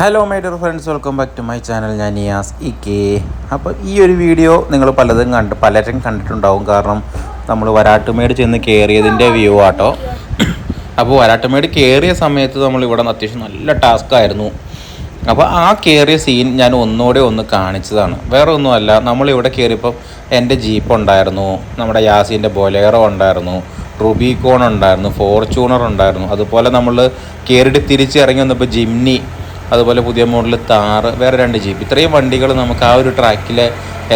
Hello my dear friends, welcome back to my channel. ഞാൻ നിയാസ് ഇ.കെ. അപ്പോൾ ഈ ഒരു വീഡിയോ നിങ്ങൾ പലരും കണ്ടിട്ടുണ്ടാവും. കാരണം നമ്മൾ വരാട്ടുമേട് ചെന്ന് കയറിയതിൻ്റെ വ്യൂ ആട്ടോ. അപ്പോൾ വരാട്ടുമേട് കയറിയ സമയത്ത് നമ്മളിവിടെ നിന്ന് അത്യാവശ്യം നല്ല ടാസ്ക്കായിരുന്നു. അപ്പോൾ ആ കയറിയ സീൻ ഞാൻ ഒന്ന് കാണിച്ചതാണ്. വേറെ ഒന്നുമല്ല, നമ്മളിവിടെ കയറിയപ്പോൾ എൻ്റെ ജീപ്പ് ഉണ്ടായിരുന്നു, നമ്മുടെ യാസീൻ്റെ ബൊലേറോ ഉണ്ടായിരുന്നു, റുബിക്കോൺ ഉണ്ടായിരുന്നു, ഫോർച്യൂണർ ഉണ്ടായിരുന്നു. അതുപോലെ നമ്മൾ കയറിയിട്ട് തിരിച്ചിറങ്ങി വന്നപ്പോൾ ജിംനി, അതുപോലെ പുതിയ മോഡൽ താറ്, വേറെ 2 ജീപ്പ്. ഇത്രയും വണ്ടികൾ നമുക്ക് ആ ഒരു ട്രാക്കിൽ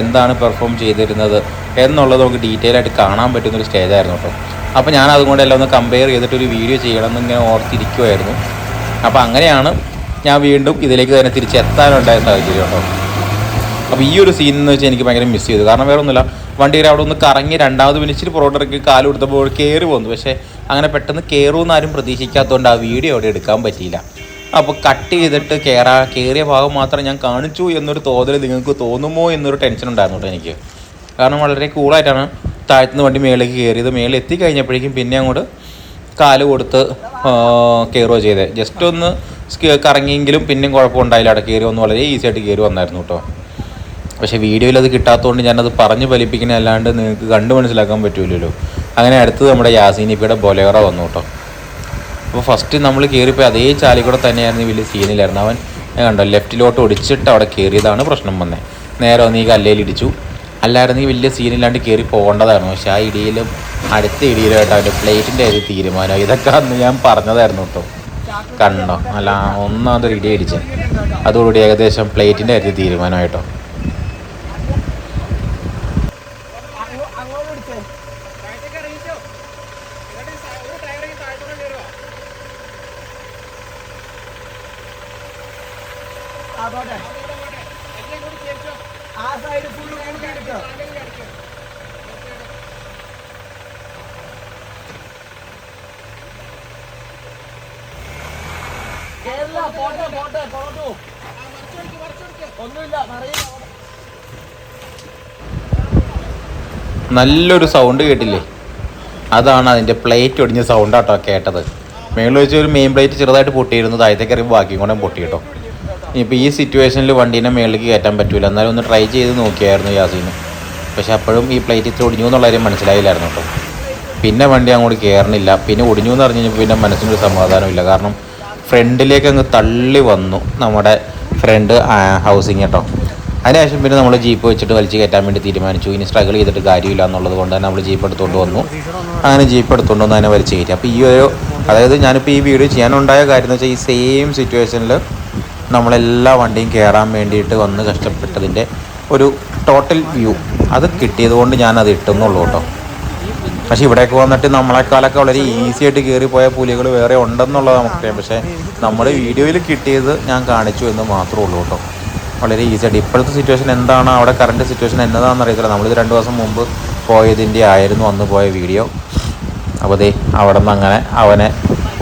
എന്താണ് പെർഫോം ചെയ്തിരുന്നത് എന്നുള്ളത് നമുക്ക് ഡീറ്റെയിൽ ആയിട്ട് കാണാൻ പറ്റുന്നൊരു സ്റ്റേജായിരുന്നു കേട്ടോ. അപ്പോൾ ഞാൻ അതുകൊണ്ട് എല്ലാം ഒന്ന് കമ്പയർ ചെയ്തിട്ടൊരു വീഡിയോ ചെയ്യണം എന്നിങ്ങനെ ഓർത്തിരിക്കുമായിരുന്നു. അപ്പോൾ അങ്ങനെയാണ് ഞാൻ വീണ്ടും ഇതിലേക്ക് തന്നെ തിരിച്ചെത്താനുണ്ടായ സാഹചര്യം കേട്ടോ. അപ്പോൾ ഈ ഒരു സീൻ എന്ന് വെച്ചാൽ എനിക്ക് ഭയങ്കര മിസ് ചെയ്തു. കാരണം വേറെ ഒന്നുമില്ല, വണ്ടിയിൽ അവിടെ ഒന്ന് കറങ്ങി രണ്ടാമത് പിന്നിച്ചിട്ട് പുറോട്ടിറക്കി കാല് കൊടുത്തപ്പോൾ കയറി പോന്നു. പക്ഷേ അങ്ങനെ പെട്ടെന്ന് കയറുമെന്ന് ആരും പ്രതീക്ഷിക്കാത്തതുകൊണ്ട് ആ വീഡിയോ അവിടെ എടുക്കാൻ പറ്റിയില്ല. അപ്പോൾ കട്ട് ചെയ്തിട്ട് കയറിയ ഭാഗം മാത്രം ഞാൻ കാണിച്ചു എന്നൊരു തോന്നൽ നിങ്ങൾക്ക് തോന്നുമോ എന്നൊരു ടെൻഷൻ ഉണ്ടായിരുന്നു കേട്ടോ എനിക്ക്. കാരണം വളരെ കൂളായിട്ടാണ് താഴ്ത്തുന്ന വണ്ടി മേളിലേക്ക് കയറിയത്. മേളിൽ എത്തിക്കഴിഞ്ഞപ്പോഴേക്കും പിന്നെ അങ്ങോട്ട് കാല് കൊടുത്ത് കയറുകയോ ചെയ്തത്. ജസ്റ്റ് ഒന്ന് കറങ്ങിയെങ്കിലും പിന്നെയും കുഴപ്പമുണ്ടായില്ല. അവിടെ കയറി വന്ന് വളരെ ഈസി ആയിട്ട് കയറി വന്നായിരുന്നു കേട്ടോ. പക്ഷേ വീഡിയോയിൽ അത് കിട്ടാത്തതുകൊണ്ട് ഞാനത് പറഞ്ഞ് ഫലിപ്പിക്കുന്ന അല്ലാണ്ട് നിങ്ങൾക്ക് കണ്ടു മനസ്സിലാക്കാൻ പറ്റില്ലല്ലോ. അങ്ങനെ അടുത്തത് നമ്മുടെ യാസീനിപ്പിയുടെ ബൊലേറോ വന്നു കേട്ടോ. അപ്പോൾ ഫസ്റ്റ് നമ്മൾ കയറിപ്പോയി അതേ ചാലി കൂടെ തന്നെയായിരുന്നു, വലിയ സീനിലായിരുന്നു. അവൻ കണ്ടോ ലെഫ്റ്റിലോട്ട് ഒടിച്ചിട്ട് അവിടെ കയറിയതാണ് പ്രശ്നം വന്നത്. നേരെ വന്ന് ഈ കല്ലയിലിടിച്ചു. അല്ലായിരുന്നെങ്കിൽ വലിയ സീനില്ലാണ്ട് കയറി പോകേണ്ടതായിരുന്നു. പക്ഷേ ആ ഇടിയിലും അടുത്ത ഇടിയിലായിട്ട് അവൻ്റെ പ്ലേറ്റിൻ്റെ ഒരു തീരുമാനം. ഇതൊക്കെ അന്ന് ഞാൻ പറഞ്ഞതായിരുന്നു കേട്ടോ. കണ്ടോ, അല്ല ഒന്നാമതൊരു ഇടി അടിച്ചത്. അതോടുകൂടി ഏകദേശം പ്ലേറ്റിൻ്റെ ഒരു തീരുമാനമായിട്ടോ. നല്ലൊരു സൗണ്ട് കേട്ടില്ലേ? അതാണ് അതിൻ്റെ പ്ലേറ്റ് ഒടിഞ്ഞ സൗണ്ടാട്ടോ കേട്ടത്. മേളിൽ വെച്ച് ഒരു മെയിൻ പ്ലേറ്റ് ചെറുതായിട്ട് പൊട്ടിയിരുന്നു. താഴത്തേക്ക് അറിയുമ്പോൾ ബാക്കിയും കൂടെ പൊട്ടി കേട്ടോ. ഇപ്പോൾ ഈ സിറ്റുവേഷനിൽ വണ്ടീനെ മേളിലേക്ക് കയറ്റാൻ പറ്റില്ല. എന്നാലും ഒന്ന് ട്രൈ ചെയ്ത് നോക്കിയായിരുന്നു യാസീന്. പക്ഷേ അപ്പോഴും ഈ പ്ലേറ്റ് ഇത്ര ഒടിഞ്ഞു എന്നുള്ള കാര്യം മനസ്സിലായില്ലായിരുന്നു കേട്ടോ. പിന്നെ വണ്ടി അങ്ങോട്ട് കയറണില്ല. പിന്നെ ഒടിഞ്ഞു എന്ന് പറഞ്ഞു കഴിഞ്ഞപ്പോൾ പിന്നെ മനസ്സിനൊരു സമാധാനമില്ല. കാരണം ഫ്രണ്ടിലേക്ക് അങ്ങ് തള്ളി വന്നു നമ്മുടെ ഫ്രണ്ട് ഹൗസിങ് കേട്ടോ. അതിനുശേഷം പിന്നെ നമ്മൾ ജീപ്പ് വെച്ചിട്ട് വലിച്ച് കയറ്റാൻ വേണ്ടി തീരുമാനിച്ചു. ഇനി സ്ട്രഗിൾ ചെയ്തിട്ട് കാര്യമില്ല എന്നുള്ളത് കൊണ്ട് തന്നെ നമ്മൾ ജീപ്പ് എടുത്തുകൊണ്ട് വന്നു. അങ്ങനെ ജീപ്പ് എടുത്തുകൊണ്ട് വന്ന് അതിനെ വലിച്ച് കയറ്റി. അപ്പോൾ ഈ ഒരു ഞാനിപ്പോൾ ഈ വീഡിയോ ചെയ്യാനുണ്ടായ കാര്യം എന്ന് വെച്ചാൽ ഈ സെയിം സിറ്റുവേഷനിൽ നമ്മളെല്ലാ വണ്ടിയും കയറാൻ വേണ്ടിയിട്ട് വന്ന് കഷ്ടപ്പെട്ടതിൻ്റെ ഒരു ടോട്ടൽ വ്യൂ അത് കിട്ടിയത് കൊണ്ട് ഞാനത് ഇട്ടെന്നുള്ളൂ കേട്ടോ. പക്ഷേ ഇവിടേക്ക് വന്നിട്ട് നമ്മളെക്കാളൊക്കെ വളരെ ഈസി ആയിട്ട് കയറിപ്പോയ പുലികൾ വേറെ ഉണ്ടെന്നുള്ളത് നമുക്കറിയാം. പക്ഷേ നമ്മുടെ വീഡിയോയിൽ കിട്ടിയത് ഞാൻ കാണിച്ചു എന്ന് മാത്രമേ ഉള്ളൂ കേട്ടോ. വളരെ ഈസി ആയിട്ട് ഇപ്പോഴത്തെ സിറ്റുവേഷൻ എന്താണ്, അവിടെ കറണ്ട് സിറ്റുവേഷൻ എന്നതാണെന്ന് അറിയത്തില്ല. നമ്മളിത് 2 ദിവസം മുമ്പ് പോയതിൻ്റെ ആയിരുന്നു അന്ന് പോയ വീഡിയോ. അപ്പോൾ അവിടെ നിന്ന് അങ്ങനെ അവനെ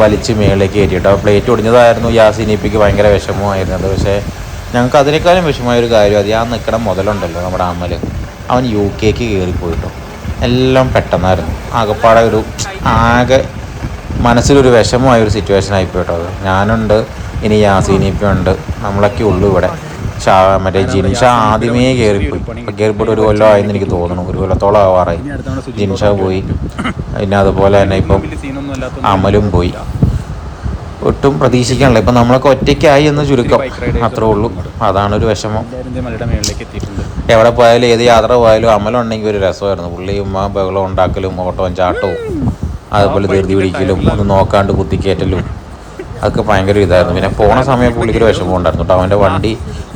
വലിച്ച് മേളിലേക്ക് കയറ്റിയിട്ട് പ്ലേറ്റ് ഒടിഞ്ഞതായിരുന്നു. യാസീനിപ്പിക്ക് ഭയങ്കര വിഷമമായിരുന്നത്. പക്ഷേ ഞങ്ങൾക്ക് അതിനേക്കാളും വിഷമമായൊരു കാര്യം, അത് ഞാൻ നിൽക്കണം മുതലുണ്ടല്ലോ നമ്മുടെ അമ്മൽ, അവൻ UK കയറിപ്പോയിട്ടോ. എല്ലാം പെട്ടെന്നായിരുന്നു. ആകെപ്പാടെ ആകെ മനസ്സിലൊരു വിഷമമായൊരു സിറ്റുവേഷൻ ആയിപ്പോയിട്ടോ. അത് ഞാനുണ്ട്, ഇനി യാസീനിപ്പുണ്ട്, നമ്മളൊക്കെ ഉള്ളൂ ഇവിടെ. മറ്റേ ജിൻഷ ആദ്യമേ കയറിപ്പോയിട്ട് 1 കൊല്ലമായെന്ന് എനിക്ക് തോന്നുന്നു. 1 കൊല്ലത്തോളം ആവാറായി. ജിൻഷ പോയി. പിന്നെ അതുപോലെ തന്നെ ഇപ്പം അമലും പോയി. ഒട്ടും പ്രതീക്ഷിക്കാനില്ല. ഇപ്പം നമ്മളൊക്കെ ഒറ്റയ്ക്കായി എന്ന് ചുരുക്കം, അത്രേ ഉള്ളൂ. അതാണൊരു വിഷമം. എവിടെ പോയാലും ഏത് യാത്ര പോയാലും അമലുണ്ടെങ്കിൽ ഒരു രസമായിരുന്നു. പുള്ളിയും ബഹളം ഉണ്ടാക്കലും ഓട്ടവും ചാട്ടവും അതുപോലെ ധൃതി പിടിക്കലും ഒന്ന് നോക്കാണ്ട് കുത്തിക്കയറ്റലും അതൊക്കെ ഭയങ്കര ഇതായിരുന്നു. പിന്നെ പോണ സമയം പുള്ളിക്കൊരു വിഷമം ഉണ്ടായിരുന്നു കേട്ടോ. അവൻ്റെ വണ്ടി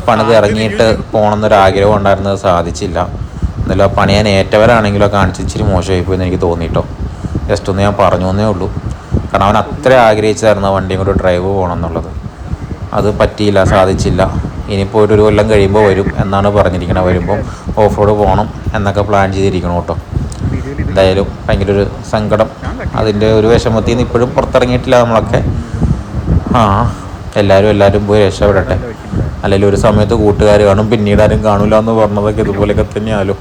പണിത് ഇറങ്ങിയിട്ട് പോകണമെന്നൊരാഗ്രഹം ഉണ്ടായിരുന്നത് സാധിച്ചില്ല. എന്നാലും ആ പണിയാൻ ഏറ്റവരാണെങ്കിലോ ഇച്ചിരി മോശമായിപ്പോയെന്ന് എനിക്ക് തോന്നിയിട്ടോ. ജസ്റ്റ് ഒന്ന് ഞാൻ പറഞ്ഞു എന്നേ ഉള്ളൂ. കാരണം അവൻ അത്ര ആഗ്രഹിച്ചായിരുന്നു ആ വണ്ടിയും കൂടെ ഡ്രൈവ് പോകണം എന്നുള്ളത്. അത് പറ്റിയില്ല, സാധിച്ചില്ല. ഇനിയിപ്പോൾ 1 കൊല്ലം കഴിയുമ്പോൾ വരും എന്നാണ് പറഞ്ഞിരിക്കണം. വരുമ്പം ഓഫ് റോഡ് പോകണം എന്നൊക്കെ പ്ലാൻ ചെയ്തിരിക്കണം കേട്ടോ. എന്തായാലും ഭയങ്കര ഒരു സങ്കടം. അതിൻ്റെ ഒരു വിഷമത്തിൽ നിന്ന് ഇപ്പോഴും പുറത്തിറങ്ങിയിട്ടില്ല നമ്മളൊക്കെ. എല്ലാവരും പോയി രക്ഷപ്പെടട്ടെ. അല്ലെങ്കിൽ ഒരു സമയത്ത് കൂട്ടുകാർ കാണും, പിന്നീട് ആരും കാണില്ല എന്ന് പറഞ്ഞതൊക്കെ ഇതുപോലെയൊക്കെ തന്നെയാലും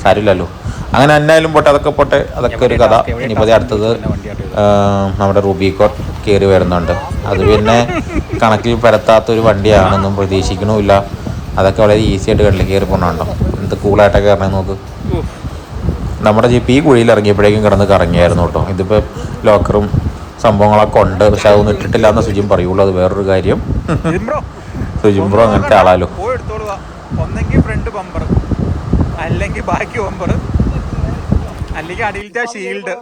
സാരമില്ലല്ലോ. അങ്ങനെ എന്നായാലും പോട്ടെ, അതൊക്കെ പോട്ടെ, അതൊക്കെ ഒരു കഥ. ഇനിയിപ്പോൾ അടുത്തത് നമ്മുടെ റുബിക്കോൺ കയറി വരുന്നുണ്ട്. അത് പിന്നെ കണക്കിൽ പരത്താത്തൊരു വണ്ടിയാണെന്നും പ്രതീക്ഷിക്കണമില്ല. അതൊക്കെ വളരെ ഈസി ആയിട്ട് കടലിൽ കയറി പോകണുണ്ടോ, എന്ത് കൂളായിട്ടൊക്കെ ഇറങ്ങി നോക്ക്. നമ്മുടെ ജീപ്പ് ഈ കുഴിയിൽ ഇറങ്ങിയപ്പോഴേക്കും കിടന്ന് കറങ്ങിയായിരുന്നു കേട്ടോ. ഇതിപ്പോൾ ലോക്കറും സംഭവങ്ങളൊക്കെ ഉണ്ട്, പക്ഷെ അതൊന്നും ഇട്ടിട്ടില്ല എന്ന് സുജിം പറയുള്ളൂ. അത് വേറൊരു കാര്യം. സുജിം ബ്രോ അങ്ങനത്തെ ആളാലോ. ഒന്നെങ്കിൽ ഫ്രണ്ട് ബമ്പർ, അല്ലെങ്കിൽ ബാക്കി ബമ്പർ, അല്ലെങ്കിൽ അടിയിലത്തെ ഷീൽഡ്.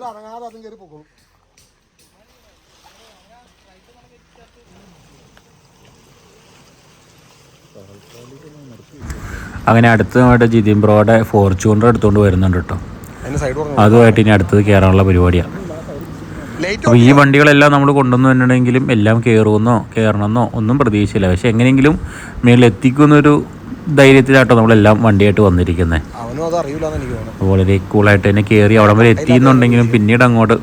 അങ്ങനെ അടുത്തതായിട്ട് ജിതിൻ ബ്രോയുടെ ഫോർച്യൂണർ എടുത്തുകൊണ്ട് വരുന്നുണ്ട് കേട്ടോ. അതുമായിട്ട് ഇനി അടുത്തത് കയറാനുള്ള പരിപാടിയാണ്. അപ്പോൾ ഈ വണ്ടികളെല്ലാം നമ്മൾ കൊണ്ടുവന്നു തന്നിട്ടുണ്ടെങ്കിലും എല്ലാം കയറണമെന്നോ ഒന്നും പ്രതീക്ഷയില്ല. പക്ഷെ എങ്ങനെയെങ്കിലും മേളിൽ എത്തിക്കുന്നൊരു ധൈര്യത്തിലാട്ടോ നമ്മളെല്ലാം വണ്ടിയായിട്ട് വന്നിരിക്കുന്നത്. വളരെ കൂളായിട്ട് തന്നെ കയറി അവിടെ വരെ എത്തിയെന്നുണ്ടെങ്കിലും പിന്നീട് അങ്ങോട്ട്,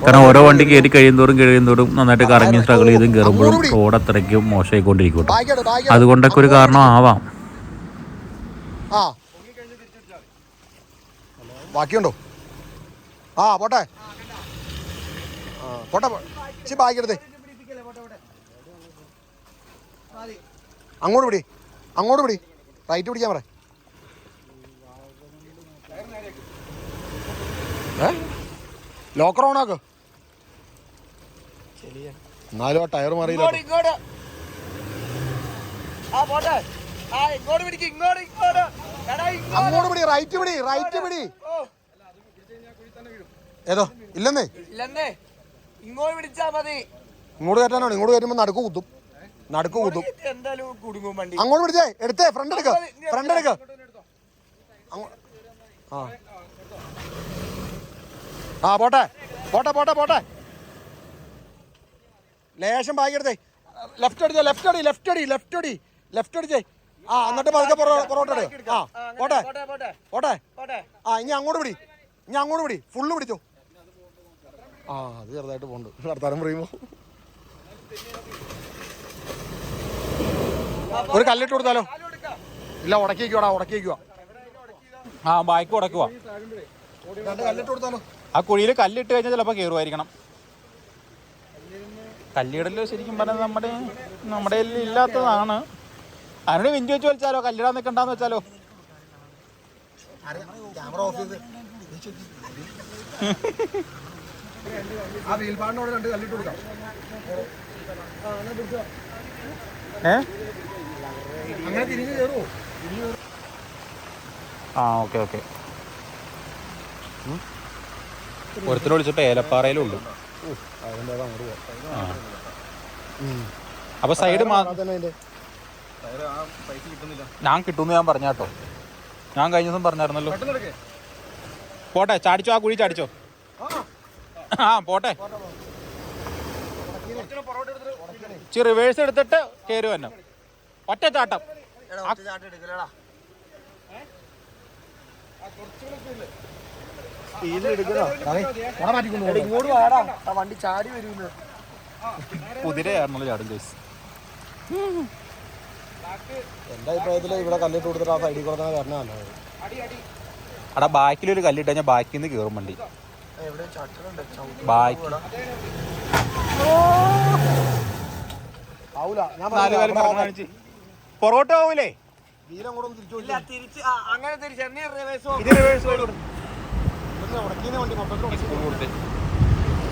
കാരണം ഓരോ വണ്ടി കയറി കഴിയുന്തോറും നന്നായിട്ട് കറങ്ങി സ്ട്രഗിൾ ചെയ്തും കയറുമ്പോഴും റോഡ് അത്രയ്ക്കും മോശമായിക്കൊണ്ടിരിക്കും. അതുകൊണ്ടൊക്കെ ഒരു കാരണം ആവാം. ബാക്കിയുണ്ടോ? പോട്ടെ പോട്ടെ, ബാക്കി എടുത്തേ. അങ്ങോട്ട് പിടി, റൈറ്റ് പിടിക്കാൻ പറ. ലോക്കർ ഓണാക്ക്. എന്നാലും ആ ടയർ മാറിയില്ല. അങ്ങോട്ട് പിടി, റൈറ്റ് പിടി. ഏതോ ഇല്ലെന്നേ, ഇങ്ങോട്ട് കയറ്റാനാണ്. ഇങ്ങോട്ട് കയറ്റുമ്പോ നടുക്ക് കുത്തും. അങ്ങോട്ട് പിടിച്ചേ, എടുത്തേ, ഫ്രണ്ട് എടുക്ക. പോട്ടെ. ലേശം ബാക്കി എടുത്തേ. ലെഫ്റ്റ് അടിച്ചേ. എന്നിട്ട് പതുക്കെ പൊറോട്ട എടുക്ക. പോട്ടെ. ഇനി അങ്ങോട്ട് പിടി. ഫുള്ള് പിടിച്ചോ. അത് ചെറുതായിട്ട് പോണ്ട്. വർത്താനം പറയുമ്പോ ഒരു കല്ലിട്ട് കൊടുത്താലോ? ഇല്ല, ഉടക്കിക്കുവാ. ബാക്ക് ഉടക്കുവാ. കല്ലിട്ട് കൊടുത്താലോ? ആ കുഴിയിൽ കല്ലിട്ട് കഴിഞ്ഞാൽ ചിലപ്പോൾ കയറുമായിരിക്കണം. കല്ലിടല് ശരിക്കും പറഞ്ഞാൽ നമ്മുടെ ഇല്ലാത്തതാണ്. അതിനോട് വിഞ്ചി വെച്ച് വലിച്ചാലോ? കല്ലിടാൻ നിൽക്കണ്ടെന്ന് വെച്ചാലോ? ക്യാമറ ഓഫ് ചെയ്ത് ആ വീൽപാടിനോട് 2 കല്ലിട്ട് കൊടുക്കാം. അങ്ങനെ തിരിഞ്ഞ് കയറുമോ? ഓക്കെ. ഒരുത്തരം വിളിച്ചപ്പോ ഏലപ്പാറയിലുള്ളൂ. അപ്പൊ സൈഡ് ഞാൻ കിട്ടുമെന്ന് ഞാൻ പറഞ്ഞാട്ടോ. ഞാൻ കഴിഞ്ഞ ദിവസം പറഞ്ഞായിരുന്നല്ലോ. പോട്ടെ, ചാടിച്ചോ, ആ കുഴി ചാടിച്ചോ. പോട്ടെ, റിവേഴ്സ് എടുത്തിട്ട് കയറി വന്നെ. ഒറ്റ ചാട്ടം. വണ്ടി ചാടി വരുന്നു. കുതിരയായിരുന്നല്ലോ ചാടും കേസ്. എന്റെ അഭിപ്രായത്തില് ഇവിടെ കല്ലിട്ട് കൊടുത്തിട്ട് ആ സൈഡിൽ കൂടെ തന്നെ വരണമല്ലോ. അവിടെ ബാക്കിലൊരു കല്ലിട്ട് കഴിഞ്ഞാൽ ബാക്കിൽ നിന്ന് കയറും വണ്ടി. ബാക്കി പൊറോട്ട ആവൂലേ?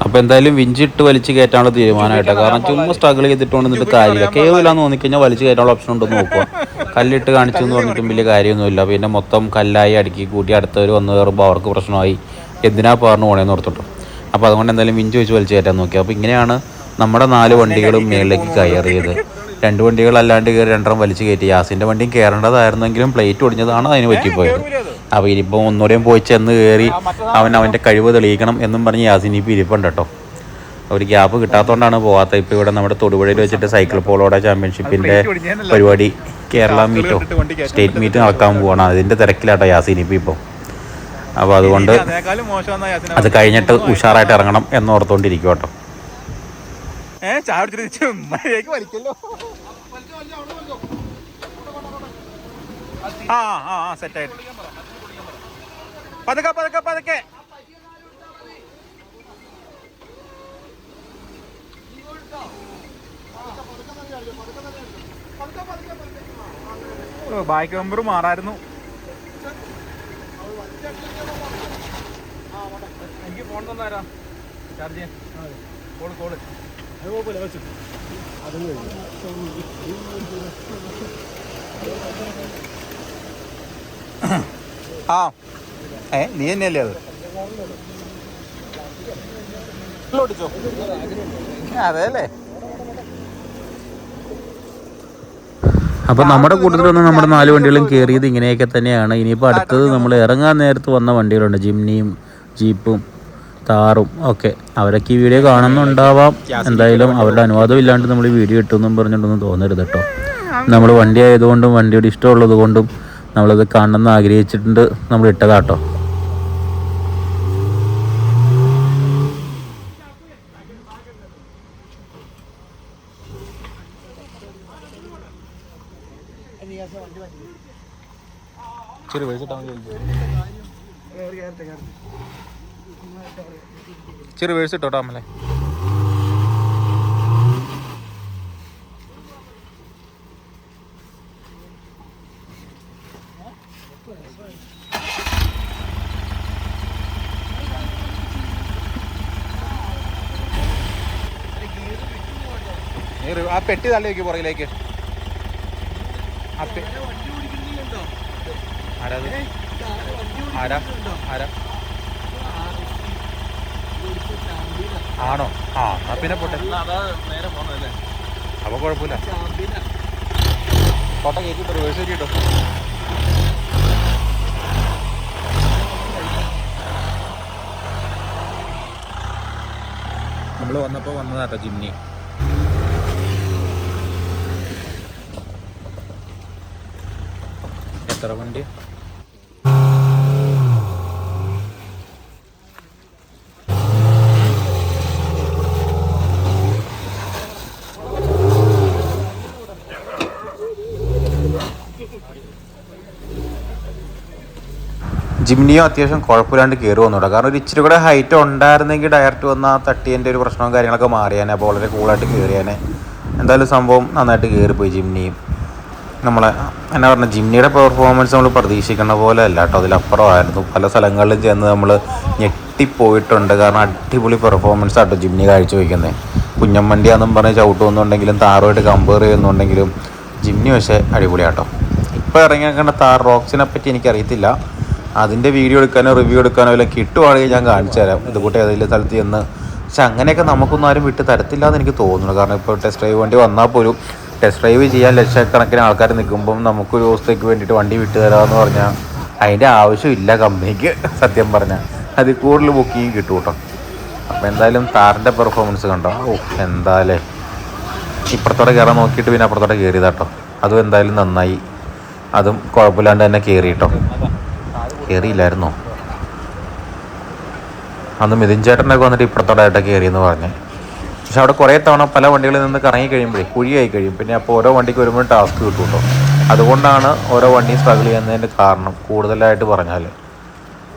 അപ്പോൾ എന്തായാലും വിഞ്ചിട്ട് വലിച്ച് കയറ്റാനുള്ള തീരുമാനമായിട്ടാണ്. കാരണം ചുമ്മാ സ്ട്രഗിൾ ചെയ്തിട്ടുണ്ടെന്നിട്ട് കാര്യമില്ല. കേവില്ലാന്ന് തോന്നിക്കഴിഞ്ഞാൽ വലിച്ച് കയറ്റാനുള്ള ഓപ്ഷൻ ഉണ്ടെന്ന് നോക്കുക. കല്ലിട്ട് കാണിച്ചു എന്ന് പറഞ്ഞിട്ടും വലിയ കാര്യമൊന്നുമില്ല. പിന്നെ മൊത്തം കല്ലായി അടുക്കി കൂട്ടി അടുത്തവർ വന്ന് കയറുമ്പോൾ അവർക്ക് പ്രശ്നമായി. എന്തിനാ പറഞ്ഞു പോണേന്ന് ഓർത്തിട്ടു. അപ്പോൾ അതുകൊണ്ട് എന്തായാലും വിഞ്ച് വെച്ച് വലിച്ച് കയറ്റാൻ നോക്കി. അപ്പോൾ ഇങ്ങനെയാണ് നമ്മുടെ 4 വണ്ടികളും മേളിലേക്ക് കയറിയത്. 2 വണ്ടികൾ അല്ലാണ്ട് കയറി 2 വലിച്ച് കയറ്റി. യാസിൻ്റെ വണ്ടിയും കയറേണ്ടതായിരുന്നെങ്കിലും പ്ലേറ്റ് ഒടിഞ്ഞതാണ് അതിന് പറ്റിപ്പോയത്. അപ്പോൾ ഇനിയിപ്പോൾ ഒന്നുകൂടെയും പോയി ചെന്ന് കയറി അവൻ്റെ കഴിവ് തെളിയിക്കണം എന്നും പറഞ്ഞ് യാസിന് ഇപ്പോൾ ഇരിപ്പുണ്ട് കേട്ടോ. ഒരു ഗ്യാപ്പ് കിട്ടാത്തതുകൊണ്ടാണ് പോകാത്തത്. ഇപ്പോൾ ഇവിടെ നമ്മുടെ തൊടുപുഴയിൽ വെച്ചിട്ട് സൈക്കിൾ പോളോയുടെ ചാമ്പ്യൻഷിപ്പിൻ്റെ പരിപാടി, കേരള മീറ്റോ സ്റ്റേറ്റ് മീറ്റ് നടക്കാൻ പോവാണ്. അതിൻ്റെ തിരക്കിലാട്ടോ യാസിന് ഇപ്പോൾ. അപ്പോൾ അതുകൊണ്ട് അത് കഴിഞ്ഞിട്ട് ഉഷാറായിട്ട് ഇറങ്ങണം എന്നോർത്തുകൊണ്ടിരിക്കും കേട്ടോ. സെറ്റായിട്ട് പതുക്കെ ബാക്ക് നമ്പർ മാറായിരുന്നു. എനിക്ക് ഫോൺ തന്നാരാ ചാർജ് ചെയ്യാൻ? കോള് ആ നീ തന്നെയല്ലേ അത് ഓടിച്ചോ? അതെ അല്ലേ. അപ്പോൾ നമ്മുടെ കൂട്ടത്തിലൊന്നും നമ്മുടെ 4 വണ്ടികളും കയറിയത് ഇങ്ങനെയൊക്കെ തന്നെയാണ്. ഇനിയിപ്പോൾ അടുത്തത് നമ്മൾ ഇറങ്ങാൻ നേരത്ത് വന്ന വണ്ടികളുണ്ട്, ജിംനിയും ജീപ്പും താറും ഒക്കെ. അവരൊക്കെ ഈ വീഡിയോ കാണുന്നുണ്ടാവാം. എന്തായാലും അവരുടെ അനുവാദം ഇല്ലാണ്ട് നമ്മൾ ഈ വീഡിയോ ഇട്ടെന്നും പറഞ്ഞിട്ടൊന്നും തോന്നരുത് കേട്ടോ. നമ്മൾ വണ്ടി ആയതുകൊണ്ടും വണ്ടിയുടെ ഇഷ്ടമുള്ളത് കൊണ്ടും നമ്മളത് കാണണമെന്ന് ആഗ്രഹിച്ചിട്ടുണ്ട് നമ്മൾ ഇട്ടതാട്ടോ. ചെറിയ വേഴ്സിട്ടോ അമ്മല്ലേ. ആ പെട്ടി തള്ളിയേക്ക് പുറകിലേക്ക്. ആണോ? ആ പിന്നെ പോട്ടെ. അപ്പൊ കുഴപ്പമില്ല. കോട്ട കയറ്റിട്ടോ, റിവേഴ്സ് കയറ്റിട്ടോ. നമ്മൾ വന്നപ്പോൾ വന്നതാട്ടോ ജിംനി. എത്ര വണ്ടി? ജിംനിയോ അത്യാവശ്യം കുഴപ്പമില്ലാണ്ട് കയറി വന്നോട്ടോ. കാരണം ഒരു ഇച്ചിരി കൂടെ ഹൈറ്റ് ഉണ്ടായിരുന്നെങ്കിൽ ഡയറക്റ്റ് വന്ന ആ തട്ടിയതിൻ്റെ ഒരു പ്രശ്നവും കാര്യങ്ങളൊക്കെ മാറിയാനെ. അപ്പോൾ വളരെ കൂളായിട്ട് കയറിയാനെ. എന്തായാലും സംഭവം നന്നായിട്ട് കയറിപ്പോയി ജിംനിയും. നമ്മളെ എന്നാ പറഞ്ഞ ജിംനിയുടെ പെർഫോമൻസ് നമ്മൾ പ്രതീക്ഷിക്കുന്ന പോലെ അല്ല കേട്ടോ, അതിലപ്പുറമായിരുന്നു. പല സ്ഥലങ്ങളിലും ചെന്ന് നമ്മൾ ഞെട്ടിപ്പോയിട്ടുണ്ട്. കാരണം അടിപൊളി പെർഫോമൻസ് ആട്ടോ ജിംനി കാഴ്ചവെക്കുന്നത്. കുഞ്ഞമ്മണ്ടിയാണെന്നും പറഞ്ഞ് ചവിട്ടുമെന്നുണ്ടെങ്കിലും താറുമായിട്ട് കമ്പയർ ചെയ്യുന്നുണ്ടെങ്കിലും ജിംനി പക്ഷേ അടിപൊളിയാട്ടോ. ഇപ്പോൾ ഇറങ്ങിയേക്കേണ്ട താർ റോക്സിനെ പറ്റി എനിക്കറിയത്തില്ല. അതിൻ്റെ വീഡിയോ എടുക്കാനോ റിവ്യൂ എടുക്കാനോ എല്ലാം കിട്ടുവാണെങ്കിൽ ഞാൻ കാണിച്ചു തരാം, ഇതുകൂട്ട് ഏതെങ്കിലും സ്ഥലത്ത് ചെന്ന്. പക്ഷെ അങ്ങനെയൊക്കെ നമുക്കൊന്നും ആരും വിട്ട് തരത്തില്ല എന്ന് എനിക്ക് തോന്നുന്നു. കാരണം ഇപ്പോൾ ടെസ്റ്റ് ഡ്രൈവ് വണ്ടി വന്നാൽ പോലും ടെസ്റ്റ് ഡ്രൈവ് ചെയ്യാൻ ലക്ഷക്കണക്കിന് ആൾക്കാർ നിൽക്കുമ്പം നമുക്കൊരു ദിവസത്തേക്ക് വേണ്ടിയിട്ട് വണ്ടി വിട്ടു തരാമെന്ന് പറഞ്ഞാൽ അതിൻ്റെ ആവശ്യമില്ല കമ്പനിക്ക്. സത്യം പറഞ്ഞാൽ അതിൽ കൂടുതൽ ബുക്കിങ് കിട്ടും കേട്ടോ. അപ്പോൾ എന്തായാലും താറിൻ്റെ പെർഫോമൻസ് കണ്ടോ? ഓ എന്തായാലേ, ഇപ്പുറത്തോടെ കയറാൻ നോക്കിയിട്ട് പിന്നെ അപ്പുറത്തോടെ കയറിയതാട്ടോ. അതും എന്തായാലും നന്നായി. അതും കുഴപ്പമില്ലാണ്ട് തന്നെ കയറി കേട്ടോ. കയറിയില്ലായിരുന്നോ അന്ന് മിഥുൻ ചേട്ടനൊക്കെ വന്നിട്ട് ഇപ്പുറത്തോടായിട്ടൊക്കെ കയറിയെന്ന് പറഞ്ഞേ. പക്ഷെ അവിടെ കുറേ തവണ പല വണ്ടികളിൽ നിന്ന് കറങ്ങി കഴിയുമ്പോഴേ കുഴിയായി കഴിയും. പിന്നെ അപ്പോൾ ഓരോ വണ്ടിക്ക് വരുമ്പോഴും ടാസ്ക് കിട്ടും കേട്ടോ. അതുകൊണ്ടാണ് ഓരോ വണ്ടി സ്ട്രഗിൾ ചെയ്യുന്നതിൻ്റെ കാരണം കൂടുതലായിട്ട് പറഞ്ഞാൽ.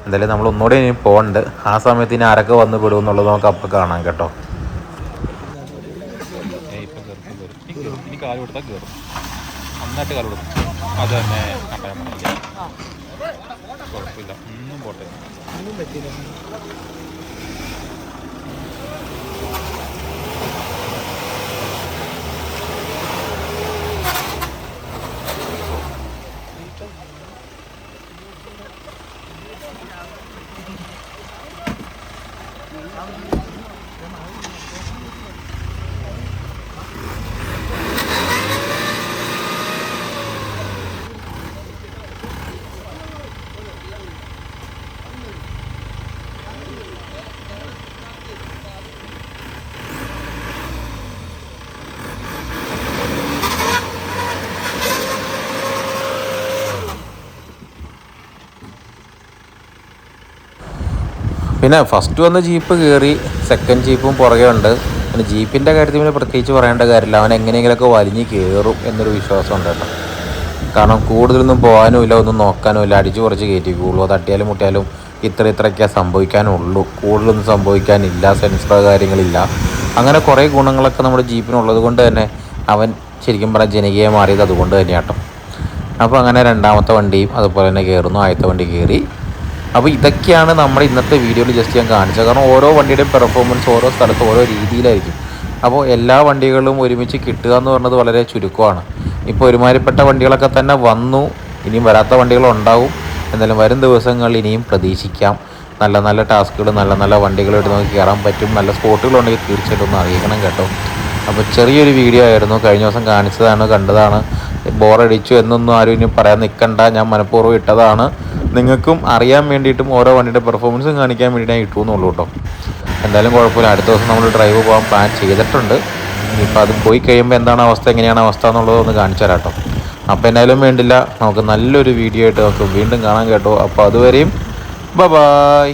എന്തായാലും നമ്മൾ ഒന്നുകൂടെ ഇനി പോകണ്ട്. ആ സമയത്ത് ഇനി ആരൊക്കെ വന്ന് പെടും എന്നുള്ളത് നമുക്ക് അപ്പം കാണാം കേട്ടോ. ഇനി കാല് കൊടുത്താൽ കയറും, നന്നായിട്ട് കാല് കൊടുക്കും. അത് തന്നെ കുഴപ്പമില്ല, ഒന്നും പോട്ടെ. ഒന്നും പറ്റില്ല. പിന്നെ ഫസ്റ്റ് വന്ന് ജീപ്പ് കയറി, സെക്കൻഡ് ജീപ്പും പുറകെ ഉണ്ട്. പിന്നെ ജീപ്പിൻ്റെ കാര്യത്തിൽ പിന്നെ പ്രത്യേകിച്ച് പറയേണ്ട കാര്യമില്ല, അവൻ എങ്ങനെയെങ്കിലുമൊക്കെ വലിഞ്ഞ് കയറും എന്നൊരു വിശ്വാസം ഉണ്ട് കേട്ടോ. കാരണം കൂടുതലൊന്നും പോകാനുമില്ല, ഒന്നും നോക്കാനുമില്ല, അടിച്ചു കുറച്ച് കയറ്റിക്കുള്ളൂ. തട്ടിയാലും മുട്ടിയാലും ഇത്രയൊക്കെ സംഭവിക്കാനുള്ളൂ, കൂടുതലൊന്നും സംഭവിക്കാനില്ല, സെൻസറോ കാര്യങ്ങളില്ല. അങ്ങനെ കുറേ ഗുണങ്ങളൊക്കെ നമ്മുടെ ജീപ്പിനുള്ളത് കൊണ്ട് തന്നെ അവൻ ശരിക്കും പറഞ്ഞാൽ ജനകീയ മാറിയത് അതുകൊണ്ട് തന്നെയാട്ടോ. അപ്പോൾ അങ്ങനെ രണ്ടാമത്തെ വണ്ടിയും അതുപോലെ തന്നെ കയറുന്നു, ആദ്യത്തെ വണ്ടി കയറി. അപ്പോൾ ഇതൊക്കെയാണ് നമ്മുടെ ഇന്നത്തെ വീഡിയോയിൽ ജസ്റ്റ് ഞാൻ കാണിച്ചത്. കാരണം ഓരോ വണ്ടിയുടെയും പെർഫോമൻസ് ഓരോ സ്ഥലത്ത് ഓരോ രീതിയിലായിരിക്കും. അപ്പോൾ എല്ലാ വണ്ടികളും ഒരുമിച്ച് കിട്ടുക എന്ന് പറഞ്ഞത് വളരെ ചുരുക്കമാണ്. ഇപ്പോൾ ഒരുമാതിരിപ്പെട്ട വണ്ടികളൊക്കെ തന്നെ വന്നു, ഇനിയും വരാത്ത വണ്ടികളുണ്ടാവും. എന്നാലും വരും ദിവസങ്ങളിൽ ഇനിയും പ്രതീക്ഷിക്കാം. നല്ല നല്ല ടാസ്കുകൾ, നല്ല നല്ല വണ്ടികളായിട്ട് നമുക്ക് കയറാൻ പറ്റും. നല്ല സ്പോട്ടുകളുണ്ടെങ്കിൽ തീർച്ചയായിട്ടും ഒന്ന് അറിയിക്കണം കേട്ടോ. അപ്പോൾ ചെറിയൊരു വീഡിയോ ആയിരുന്നു, കഴിഞ്ഞ ദിവസം കാണിച്ചതാണ്, കണ്ടതാണ്. ബോറടിച്ചു എന്നൊന്നും ആരും ഇനി പറയാൻ നിൽക്കണ്ട, ഞാൻ മനഃപൂർവ്വം ഇട്ടതാണ്. നിങ്ങൾക്കും അറിയാൻ വേണ്ടിയിട്ടും ഓരോ വണ്ടിയുടെ പെർഫോമൻസും കാണിക്കാൻ വേണ്ടി ഞാൻ ഇട്ടു എന്നുള്ളൂ കേട്ടോ. എന്തായാലും കുഴപ്പമില്ല, അടുത്ത ദിവസം നമ്മൾ ഡ്രൈവ് പോകാൻ പ്ലാൻ ചെയ്തിട്ടുണ്ട്. ഇനിയിപ്പോൾ അത് പോയി കഴിയുമ്പോൾ എന്താണ് അവസ്ഥ, എങ്ങനെയാണ് അവസ്ഥ എന്നുള്ളത് ഒന്ന് കാണിച്ചു തരാം കേട്ടോ. അപ്പോൾ എന്തായാലും വേണ്ടില്ല, നമുക്ക് നല്ലൊരു വീഡിയോ ആയിട്ട് നമുക്ക് വീണ്ടും കാണാൻ കേട്ടോ. അപ്പോൾ അതുവരെയും ബൈ.